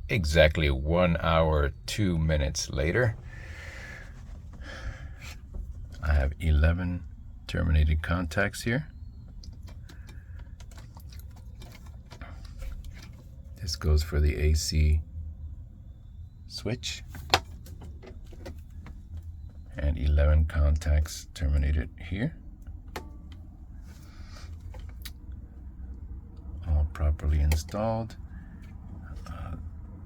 exactly 1 hour, 2 minutes later. I have 11 terminated contacts here. This goes for the AC switch. And 11 contacts terminated here. All properly installed.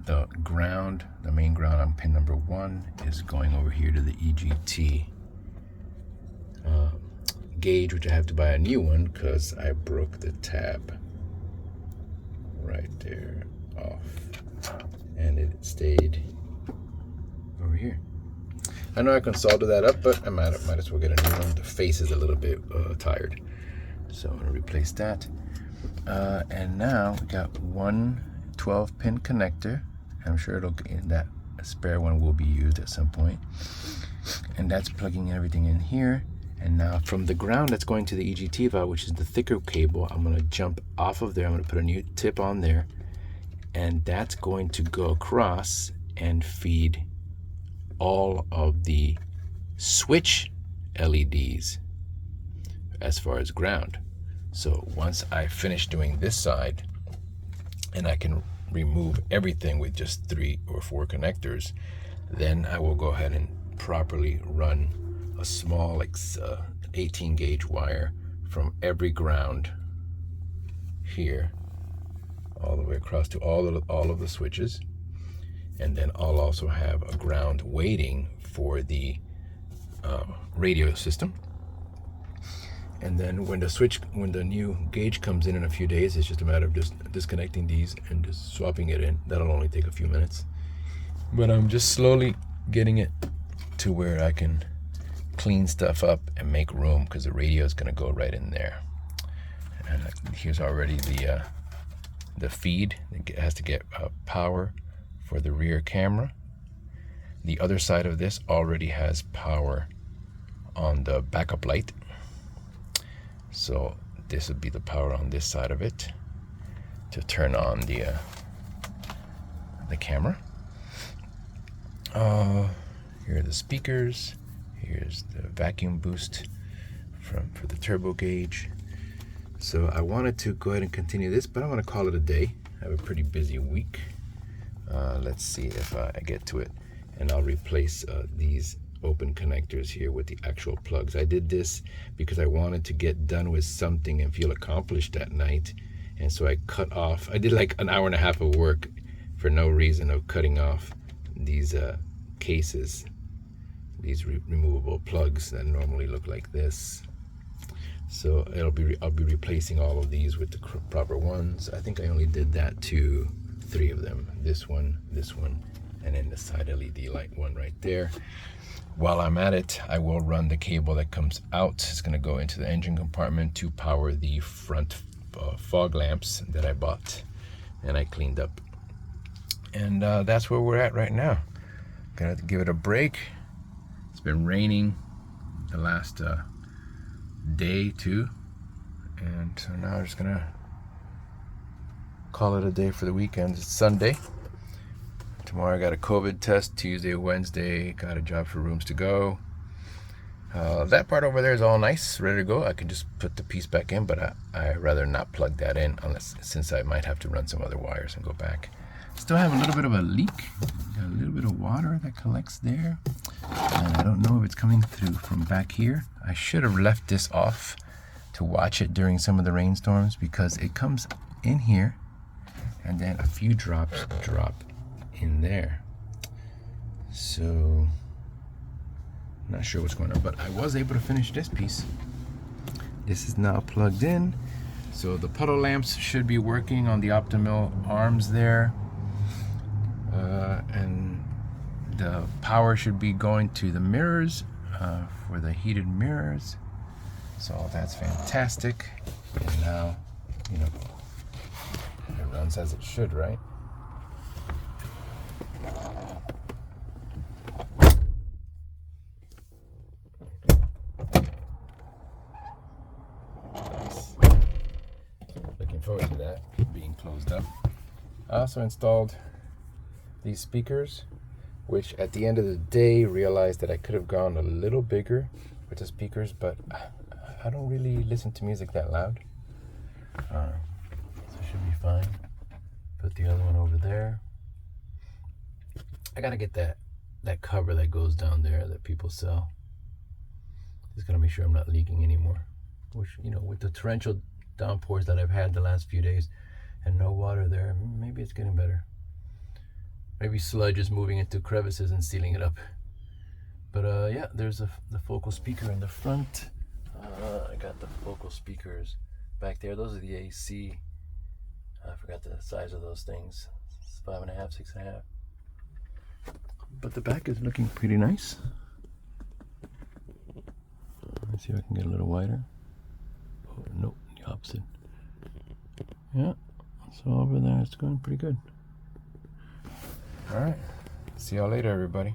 The ground, the main ground on pin number 1 is going over here to the EGT gauge, which I have to buy a new one because I broke the tab right there off, and it stayed over here. I know I can solder that up, but I might as well get a new one. The face is a little bit tired, so I'm gonna replace that. And now we got one 12-pin connector. I'm sure that spare one will be used at some point, and that's plugging everything in here. And now from the ground that's going to the EGT valve, which is the thicker cable, I'm gonna jump off of there. I'm gonna put a new tip on there, and that's going to go across and feed all of the switch LEDs as far as ground. So once I finish doing this side, and I can remove everything with just 3 or 4 connectors, then I will go ahead and properly run a small 18 gauge wire from every ground here all the way across to all of the switches. And then I'll also have a ground waiting for the radio system. And then when the new gauge comes in a few days, it's just a matter of just disconnecting these and just swapping it in. That'll only take a few minutes. But I'm just slowly getting it to where I can clean stuff up and make room, because the radio is going to go right in there. And here's already the feed. It has to get power for the rear camera. The other side of this already has power on the backup light. So this would be the power on this side of it to turn on the camera. Here are the speakers. Here's the vacuum boost for the turbo gauge. So I wanted to go ahead and continue this, but I'm going to call it a day. I have a pretty busy week. Let's see if I get to it. And I'll replace these open connectors here with the actual plugs. I did this because I wanted to get done with something and feel accomplished that night. And so I cut off, I did like an hour and a half of work for no reason of cutting off these cases, these removable plugs that normally look like this. So I'll be replacing all of these with the proper ones. I think I only did that to 3 of them. This one, and then the side LED light one right there. While I'm at it, I will run the cable that comes out. It's going to go into the engine compartment to power the front fog lamps that I bought and I cleaned up. And that's where we're at right now. Gonna have to give it a break. It's been raining the last day too, and so now I'm just gonna call it a day for the weekend. It's Sunday. Tomorrow I got a COVID test. Tuesday, Wednesday, got a job for Rooms to Go. That part over there is all nice, ready to go. I can just put the piece back in, but I rather not plug that in since I might have to run some other wires and go back. Still have a little bit of a leak. Got a little bit of water that collects there, and I don't know if it's coming through from back here. I should have left this off to watch it during some of the rainstorms, because it comes in here and then a few drops drop in there. So I'm not sure what's going on, but I was able to finish this piece. This is now plugged in, so the puddle lamps should be working on the optimal arms there. And the power should be going to the mirrors for the heated mirrors. So that's fantastic. And now, it runs as it should, right? Nice. Looking forward to that being closed up. I also installed these speakers, which at the end of the day realized that I could have gone a little bigger with the speakers, but I don't really listen to music that loud. So it should be fine. Put the other one over there. I gotta get that cover that goes down there that people sell. Just gotta make sure I'm not leaking anymore. Which, you know, with the torrential downpours that I've had the last few days and no water there, maybe it's getting better. Maybe sludge is moving into crevices and sealing it up. But yeah, there's the focal speaker in the front. I got the focal speakers back there. Those are the AC. I forgot the size of those things. It's 5.5, 6.5. But the back is looking pretty nice. Let's see if I can get a little wider. Oh, nope, the opposite. Yeah, so over there it's going pretty good. All right, see y'all later, everybody.